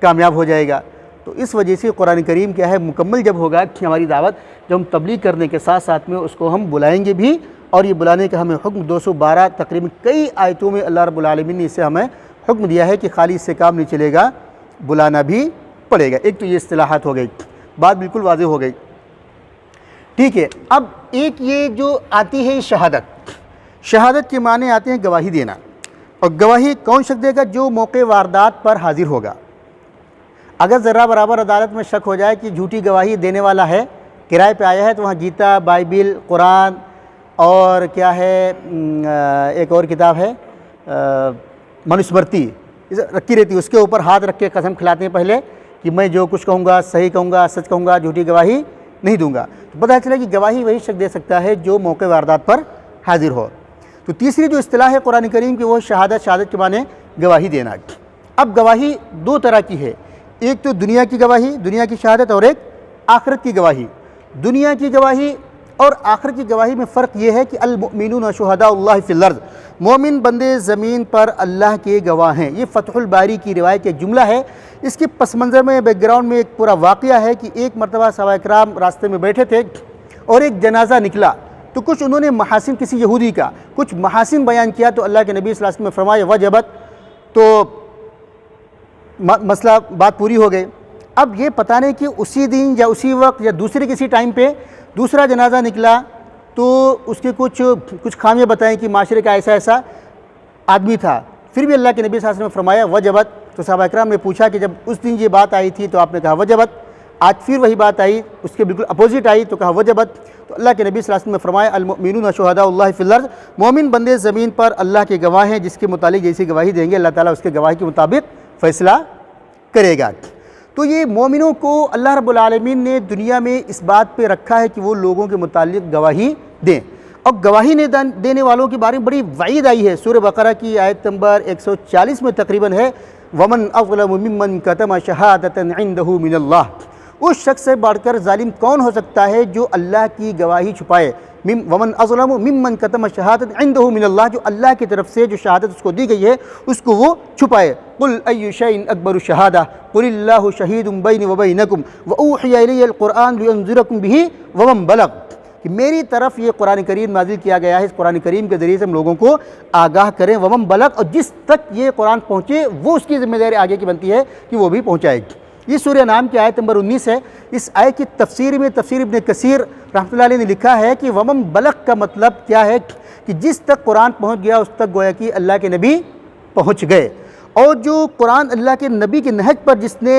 कामयाब हो जाएगा। तो इस वजह से कुरान करीम क्या है, मुकम्मल जब होगा कि हमारी दावत, जब हम तबलीग करने के साथ साथ में उसको हम बुलाएंगे भी, और ये बुलाने का हमें हुक्म 212 तकरीबन कई आयतों में अल्लाह रब्बुल आलमीन ने इससे हमें हुक्म दिया है कि खाली इससे काम नहीं चलेगा, बुलाना भी पड़ेगा। एक तो ये इस्तिलाहात हो गई, बात बिल्कुल वाज़ेह हो गई, ठीक है। अब एक ये जो आती है शहादत, शहादत के माने आते हैं गवाही देना। और गवाही कौन शख्स देगा? जो मौके वारदात पर हाजिर होगा। अगर ज़रा बराबर अदालत में शक हो जाए कि झूठी गवाही देने वाला है, किराए पे आया है, तो वहाँ गीता, बाइबिल, कुरान और क्या है, एक और किताब है मनुस्मृति रखी रहती है, उसके ऊपर हाथ रख के कसम खिलाते हैं पहले कि मैं जो कुछ कहूँगा सही कहूँगा, सच कहूँगा, झूठी गवाही नहीं दूंगा। तो पता चला कि गवाही वही शख्स दे सकता है जो मौके वारदात पर हाजिर हो। तो तीसरी जो इस्तिलाह है कुरान करीम की, वो शहादत, शहादत के माने गवाही देना। अब गवाही 2 तरह की है, एक तो दुनिया की गवाही, दुनिया की शहादत, और एक आखिरत की गवाही। दुनिया की गवाही और आखिरत की गवाही में फ़र्क ये है कि अल मुमिनून शुहदाउल्लाह फिल अर्ज़, मोमिन बंदे ज़मीन पर अल्लाह के गवाह हैं। ये फ़तहुल बारी की रिवायत का जुमला है। इसके पस मंज़र में, बैकग्राउंड में एक पूरा वाक़या है कि एक मरतबा सहाबा इकराम रास्ते में बैठे थे और एक जनाजा निकला, तो कुछ उन्होंने महासिन, किसी यहूदी का कुछ महासिन बयान किया, तो अल्लाह के नबी सल्लल्लाहु अलैहि वसल्लम ने फरमाया वजबत, तो मसला बात पूरी हो गई। अब ये पता नहीं कि उसी दिन या उसी वक्त या दूसरे किसी टाइम पे दूसरा जनाजा निकला तो उसके कुछ खामियां बताएं कि माशरे का ऐसा ऐसा आदमी था, फिर भी अल्लाह के नबी सल्लल्लाहु अलैहि वसल्लम ने फरमाया वजबत। तो सहाबा इकराम ने पूछा कि जब उस दिन ये बात आई थी तो आपने कहा वजबत, आज फिर वही बात आई, उसके बिल्कुल अपोजिट आई तो कहा वजबत। तो अल्लाह के नबी सल्लल्लाहु अलैहि वसल्लम ने फरमाया अल-मुमिनून शुहदाउल्लाहि फिल अर्ज़, मोमिन बंदे ज़मीन पर अल्लाह के गवाह हैं, जिसके मुतालिक जैसी गवाही देंगे अल्लाह ताला उसके गवाही के मुताबिक फ़ैसला करेगा। तो ये मोमिनों को अल्लाह रब्बुल आलमीन ने दुनिया में इस बात पे रखा है कि वो लोगों के मुतालिक गवाही दें, और गवाही देने वालों के बारे में बड़ी वईद आई है। सूरह बकरा की आयत नंबर 140 में तकरीबन है वमन अज़लमु मिम्मन कतम शहादतन इंदहु मिनल्लाह, उस शख्स से बढ़कर जालिम कौन हो सकता है जो अल्लाह की गवाही छुपाए। वमन अज़लमु मिम्मन कतम शहादतन इंदहु मिनल्लाह, जो अल्लाह की तरफ से जो शहादत उसको दी गई है उसको वो छुपाए। कुल अय्यु शैइन अकबरु शहादा कुलिल्लाहु शहीदुम बैनी व बैनकुम व ऊहिया इलैयल कुरआन लिअनज़िरकुम बिही व मन बलग, कि मेरी तरफ ये कुरान करीम नाजिल किया गया है, इस कुरान करीम के ज़रिए से हम लोगों को आगाह करें। वमन बलग, और जिस तक ये कुरान पहुँचे वो उसकी ज़िम्मेदारी आगे की बनती है कि वो भी पहुँचाएगी। ये सूरह नाम की आयत नंबर 19 है। इस आयत की तफसीर में तफसीर इब्न कसीर रहमतुल्लाह अलैह ने लिखा है कि वमन बलग का मतलब क्या है कि जिस तक कुरान पहुँच गया उस तक गोया कि अल्लाह के नबी पहुँच गए, और जो कुरान अल्लाह के नबी के नहज पर जिसने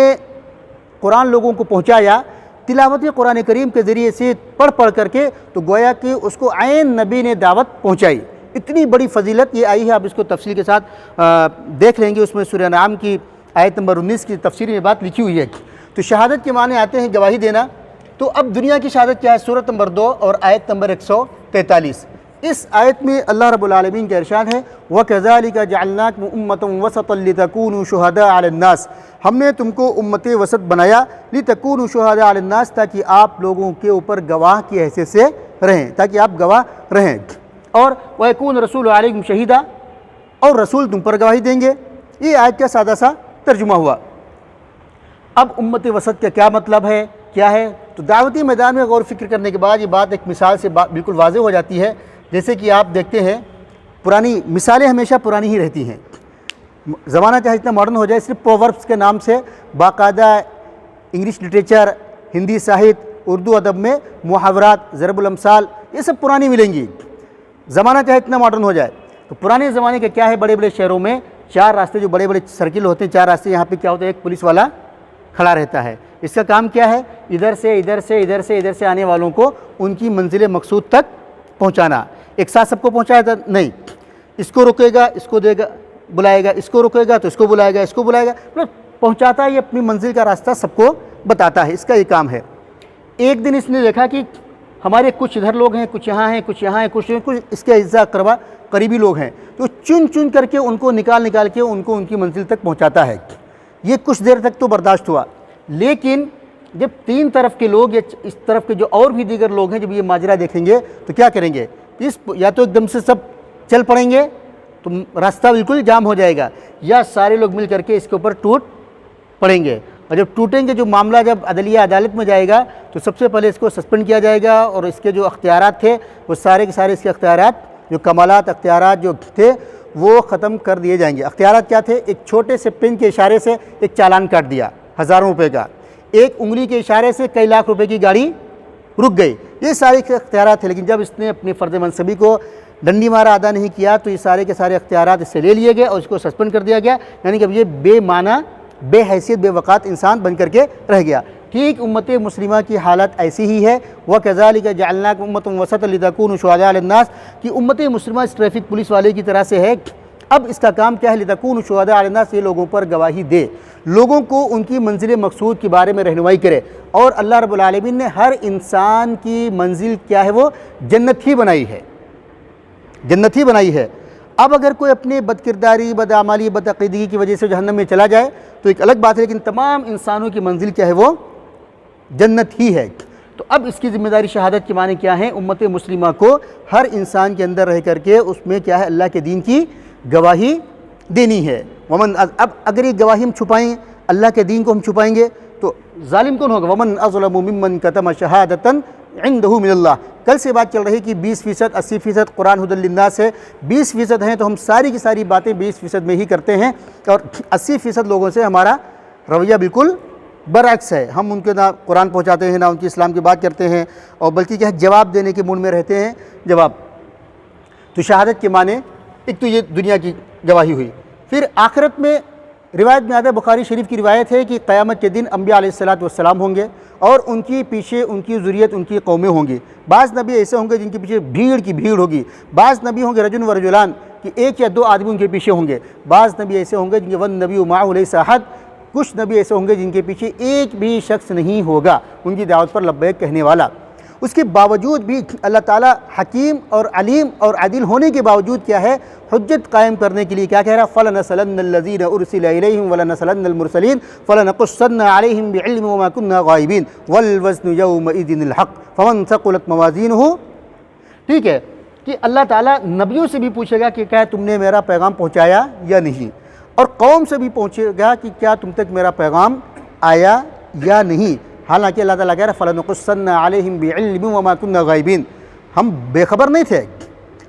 कुरान लोगों को पहुँचाया तिलावत कुरान करीम के ज़रिए से पढ़ करके, तो गोया कि उसको आयन नबी ने दावत पहुँचाई। इतनी बड़ी फजीलत ये आई है, आप इसको तफसील के साथ देख लेंगे। उसमें सूरह नाम की आयत नंबर 19 की तफसीर में बात लिखी हुई है। तो शहादत के माने आते हैं गवाही देना। तो अब दुनिया की शहादत क्या है, सूरत नंबर 2 और आयत नंबर 143। इस आयत में अल्लाह रब्बुल आलमीन का इरशाद है वकज़ालिका जअलनाकुम उम्मतन वसतन लितकूनु शुहदा अलन्नास, हमने तुमको उम्मत वसत बनाया लितकूनु शुहदा अलन्नास, ताकि आप लोगों के ऊपर गवाह की हैसियत से रहें, ताकि आप गवाह रहें। और वयकून रसूल अलैकुम शहीदा, और रसूल तुम पर गवाही देंगे। ये आयत का सादा सा तर्जुमा हुआ। अब उम्मत वसत का क्या मतलब है, क्या है, तो दावती मैदान में गौर फिक्र करने के बाद ये बात एक मिसाल से बिल्कुल वाज़ेह हो जाती है। जैसे कि आप देखते हैं पुरानी मिसालें हमेशा पुरानी ही रहती हैं, ज़माना चाहे इतना मॉडर्न हो जाए, सिर्फ प्रोवर्ब्स के नाम से बाकायदा इंग्लिश लिटरेचर, हिंदी साहित्य, उर्दू अदब में मुहावरात, ज़रबुल अमसाल, ये सब पुरानी मिलेंगी। ज़माना चाहे इतना मॉडर्न हो जाए, तो पुराने ज़माने के क्या है, बड़े बड़े शहरों में 4 रास्ते, जो बड़े बड़े सर्किल होते हैं 4 रास्ते, यहाँ पे क्या होता है, एक पुलिस वाला खड़ा रहता है। इसका काम क्या है, इधर से इधर से इधर से इधर से आने वालों को उनकी मंजिल मकसूद तक पहुँचाना। एक साथ सबको पहुँचाया नहीं, इसको रुकेगा, इसको देगा बुलाएगा, इसको रुकेगा तो इसको बुलाएगा, इसको बुलाएगा, मतलब पहुँचाता है, ये अपनी मंजिल का रास्ता सबको बताता है, इसका ये काम है। एक दिन इसने देखा कि हमारे कुछ इधर लोग हैं, कुछ यहाँ हैं, कुछ यहाँ हैं, कुछ इसके इज्जा करवा करीबी लोग हैं, तो चुन चुन करके उनको निकाल के उनको उनकी मंजिल तक पहुँचाता है। ये कुछ देर तक तो बर्दाश्त हुआ, लेकिन जब 3 तरफ के लोग या इस तरफ के जो और भी दीगर लोग हैं जब ये माजरा देखेंगे तो क्या करेंगे, या तो एकदम से सब चल पड़ेंगे तो रास्ता बिल्कुल जाम हो जाएगा, या सारे लोग मिल करके इसके ऊपर टूट पड़ेंगे। और जब टूटेंगे, जो मामला जब अदलिया अदालत में जाएगा तो सबसे पहले इसको सस्पेंड किया जाएगा, और इसके जो अख्तियारात थे वो सारे के सारे इसके अख्तियारात, जो कमालात अख्तियारात जो थे वो ख़त्म कर दिए जाएंगे। अख्तियारात क्या थे, एक छोटे से पेन के इशारे से एक चालान काट दिया हज़ारों रुपए का, एक उंगली के इशारे से कई लाख रुपए की गाड़ी रुक गई, ये सारे अख्तियारात थे। लेकिन जब इसने अपने फ़र्ज़ मनसबी को डंडी मारा अदा नहीं किया तो ये सारे के सारे अख्तियारात इससे ले लिए गए और इसको सस्पेंड कर दिया गया, यानी कि अब ये बेमाना, बेहैसियत, बेवक़ात इंसान बन करके रह गया। ठीक उम्मत मुस्लिमा की हालत ऐसी ही है। वह कज़ालिका जअलनाकुम उम्मतन वसतन लितकूनु शुहदा अलन्नास, कि उम्मत मुस्लिमा इस ट्रैफिक पुलिस वाले की तरह से है। अब इसका काम क्या है, लितकूनु शुहदा अलन्नास, ये लोगों पर गवाही दे, लोगों को उनकी मंजिल मकसूद के बारे में रहनुमाई करे। और अल्लाह रब्बुल आलमीन ने हर इंसान की मंजिल क्या है, वो जन्नत ही बनाई है, जन्नत ही बनाई है। अब अगर कोई अपने बदकिरदारी, बदआमाली, बदअक़ीदगी की वजह से जहन्नम में चला जाए तो एक अलग बात है, लेकिन तमाम इंसानों की मंजिल क्या है, वो जन्नत ही है। तो अब इसकी ज़िम्मेदारी शहादत के माने क्या है, उम्मत मुस्लिमा को हर इंसान के अंदर रह करके उसमें क्या है, अल्लाह के दीन की गवाही देनी है। वमन, अब अगर ये गवाही हम छुपाएँ, अल्लाह के दीन को हम छुपाएँगे तो जालिम कौन होगा, वमन अज़लमु मिम्मन कतम शहादतन इंदहु मिनल्लाह। कल से बात चल रही कि 20%, 80% कुरान हुदल लिन्नास है, 20% हैं तो हम सारी की सारी बातें 20% में ही करते हैं, और 80% लोगों से हमारा रवैया बिल्कुल बरअक्स है, हम उनके ना कुरान पहुँचाते हैं ना उनकी इस्लाम की बात करते हैं, और बल्कि क्या है जवाब देने के मूड में रहते हैं। जवाब तो शहादत के माने एक तो ये दुनिया की गवाही हुई, फिर आखिरत में रिवायत में आता है, बुखारी शरीफ की रिवायत है कि क़यामत के दिन अम्बिया अलैहिस्सलातु वस्सलाम होंगे और उनकी पीछे उनकी ज़ुर्रियत उनकी कौमें होंगी। बाज़ नबी ऐसे होंगे जिनके पीछे भीड़ की भीड़ होगी, बाज़ नबी होंगे रजुन व रजुलान कि एक या दो आदमी उनके पीछे होंगे, बाज़ नबी ऐसे होंगे जिनके वन नबी माअहु लैसा अहद, कुछ नबी ऐसे होंगे जिनके पीछे एक भी शख्स नहीं होगा उनकी दावत पर लब्बैक कहने वाला। उसके बावजूद भी अल्लाह ताला हकीम और अलीम और आदिल होने के बावजूद क्या है, हुज्जत कायम करने के लिए क्या कह रहा है, फ़लनसलन्नल्लज़ीना उरसिला इलैहिम वलनसलन्नल मुरसलीन फ़लनक़ुस्सन्ना अलैहिम बिइल्मिन वमा कुन्ना गाइबीन वल वज़्नु यौमइज़िनिल हक़ फ़मन सक़ुलत मवाज़ीनुहु। ठीक है कि अल्लाह ताला नबियों से भी पूछेगा कि क्या तुमने मेरा पैगाम पहुँचाया या नहीं, और कौम से भी पूछेगा कि क्या तुम तक मेरा पैगाम आया या नहीं। हालांकि अल्लाह ताला कह रहा है फ़लनक़ुस्सन्ना अलैहिम बिइल्मिन वमा कुन्ना गाइबीन, हम बेखबर नहीं थे,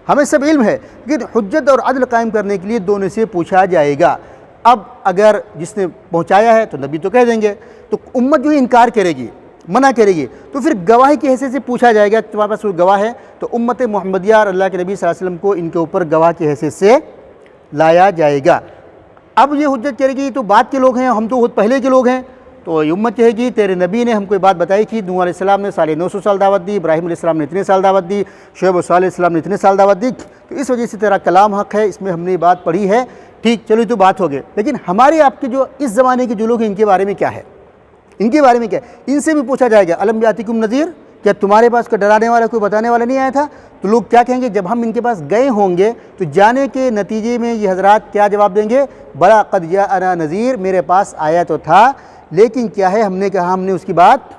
हमें सब इल्म है, लेकिन हुज्जत और अदल कायम करने के लिए दोनों से पूछा जाएगा। अब अगर जिसने पहुँचाया है तो नबी तो कह देंगे, तो उम्मत जो इनकार करेगी मना करेगी, तो फिर गवाही की हैसियत से पूछा जाएगा तुम्हारे पास कोई गवाह है, तो उम्मत मुहम्मदिया और अल्लाह के नबी सल्लल्लाहु अलैहि वसल्लम को इनके ऊपर गवाह की हैसियत से लाया जाएगा। अब ये हुज्जत करेगी तो बाद के लोग हैं, हम तो बहुत पहले के लोग हैं, तो ये उम्मत कहेगी तेरे नबी ने हमको बात बताई कि नूह अलैहिस्सलाम ने 950 साल दावत दी, इब्राहीम अलैहिस्सलाम ने इतने साल दावत दी, शुएब अलैहिस्सलाम ने इतने साल दावत दी, तो इस वजह से तेरा कलाम हक़ है, इसमें हमने बात पढ़ी है। ठीक, चलो तो बात हो गई, लेकिन हमारे आपके जो इस ज़माने के जो लोग हैं इनके बारे में क्या है, इनके बारे में क्या है, इनसे भी पूछा जाएगा अलम यातिकुम नज़ीर, क्या तुम्हारे पास कोई डराने वाला कोई बताने वाला नहीं आया था। तो लोग क्या कहेंगे, जब हम इनके पास गए होंगे तो जाने के नतीजे में ये हज़रात क्या जवाब देंगे, बला क़द जाअना नज़ीर, मेरे पास आया तो था लेकिन क्या है हमने कहा, हमने उसकी बात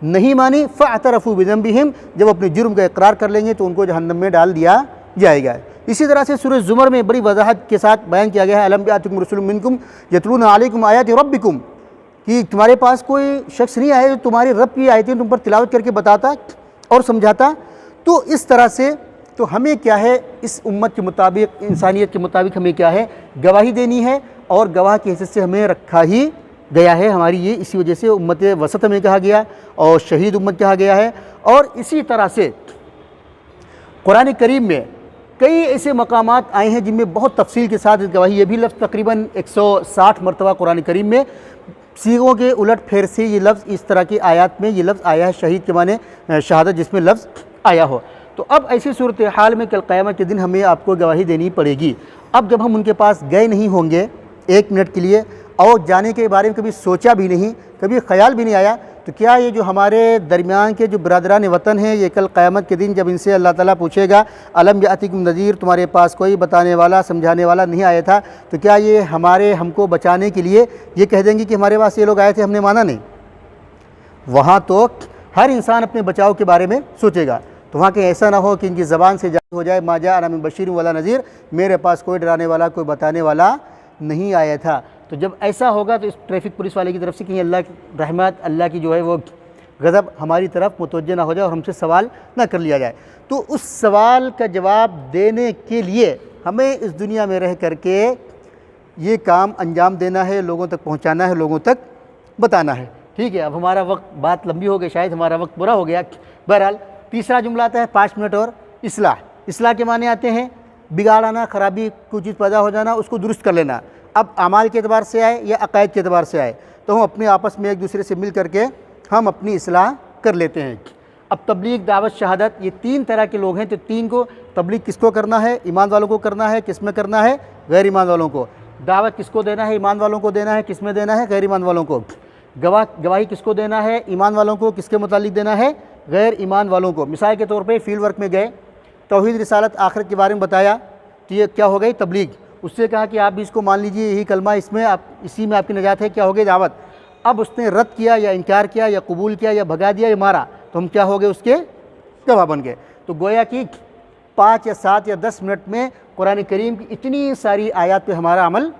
नहीं मानी। फ़अतरफ़ू बिज़ंबिहिम, जब अपने जुर्म का इकरार कर लेंगे तो उनको जहन्नम में डाल दिया जाएगा। इसी तरह से सूरह ज़ुमर में बड़ी वजाहत के साथ बयान किया गया है, अलम यातिकुम रसूलुम मिनकुम यतलूना अलैकुम आयाति रब्बिकुम, कि तुम्हारे पास कोई शख्स नहीं आया जो तुम्हारे रब की आयतें तुम पर तिलावत करके बताता और समझाता। तो इस तरह से तो हमें क्या है, इस उम्मत के मुताबिक, इंसानियत के मुताबिक हमें क्या है, गवाही देनी है, और गवाह की हैसियत से हमें रखा ही गया है। हमारी ये इसी वजह से उम्मत वसत में कहा गया और शहीद उम्मत कहा गया है। और इसी तरह से कुरान करीम में कई ऐसे मकामात आए हैं जिनमें बहुत तफसील के साथ गवाही, ये भी लफ्ज़ तकरीबन 160 मरतबा कुरान करीम में सीगों के उलट फेर से ये लफ्ज़, इस तरह की आयत में ये लफ्ज़ आया है, शहीद के माने शहादत जिसमें लफ्ज़ आया हो। तो अब ऐसी सूरत हाल में कल क़यामत के दिन हमें आपको गवाही देनी पड़ेगी। अब जब हम उनके पास गए नहीं होंगे एक मिनट के लिए, और जाने के बारे में कभी सोचा भी नहीं, कभी ख्याल भी नहीं आया, तो क्या ये जो हमारे दरमियान के जो बरदरान वतन हैं, ये कल क़यामत के दिन जब इनसे अल्लाह ताला पूछेगा अलम यातिकुम नज़ीर, तुम्हारे पास कोई बताने वाला समझाने वाला नहीं आया था, तो क्या ये हमको बचाने के लिए ये कह देंगे कि हमारे पास ये लोग आए थे हमने माना नहीं। वहाँ तो हर इंसान अपने बचाव के बारे में सोचेगा, तो वहाँ कहीं ऐसा ना हो कि इनकी ज़बान से जाहिर हो जाए मा जाअना मिन बशीरिन वला नज़ीर, मेरे पास कोई डराने वाला कोई बताने वाला नहीं आया था। तो जब ऐसा होगा तो इस ट्रैफिक पुलिस वाले की तरफ से कहीं अल्लाह की रहमत, अल्लाह की जो है वो गज़ब हमारी तरफ मुतवज्जह ना हो जाए और हमसे सवाल ना कर लिया जाए। तो उस सवाल का जवाब देने के लिए हमें इस दुनिया में रह करके ये काम अंजाम देना है, लोगों तक पहुँचाना है, लोगों तक बताना है। ठीक है, अब हमारा वक्त, बात लंबी हो गई, शायद हमारा वक्त पूरा हो गया। बहरहाल तीसरा जुमला आता है 5 मिनट और इस्लाह। इस्लाह के माने आते हैं बिगाड़ना, ख़राबी, कोई चीज़ पैदा हो जाना, उसको दुरुस्त कर लेना। अब अमाल के अतबार से आए या अकायद के अतबार से आए, तो हम अपने आपस में एक दूसरे से मिल करके हम अपनी इस्लाह कर लेते हैं। अब तबलीग, दावत, शहादत, ये 3 तरह के लोग हैं। तो 3 को तबलीग किसको करना है, ईमान वालों को करना है, किस में करना है, गैर ईमान वालों को। दावत किसको देना है, ईमान वालों को देना है, किस में देना है, गैर ईमान वालों को। गवाही किसको देना है, ईमान वालों को, किसके मुतालिक देना है, गैर ईमान वालों को। मिसाल के तौर पे फील्ड वर्क में गए, तौहीद, रिसालत, आखिरत के बारे में बताया, तो ये क्या हो गई, तबलीग। उससे कहा कि आप भी इसको मान लीजिए, यही कलमा, इसमें आप, इसी में आपकी नजात है, क्या हो गई, दावत। अब उसने रद्द किया या इनकार किया या कबूल किया या भगा दिया या मारा, तो हम क्या हो गए, उसके गवाह बन गए। तो गोया कि 5 या 7 या 10 मिनट में कुरान करीम की इतनी सारी आयत पे हमारा अमल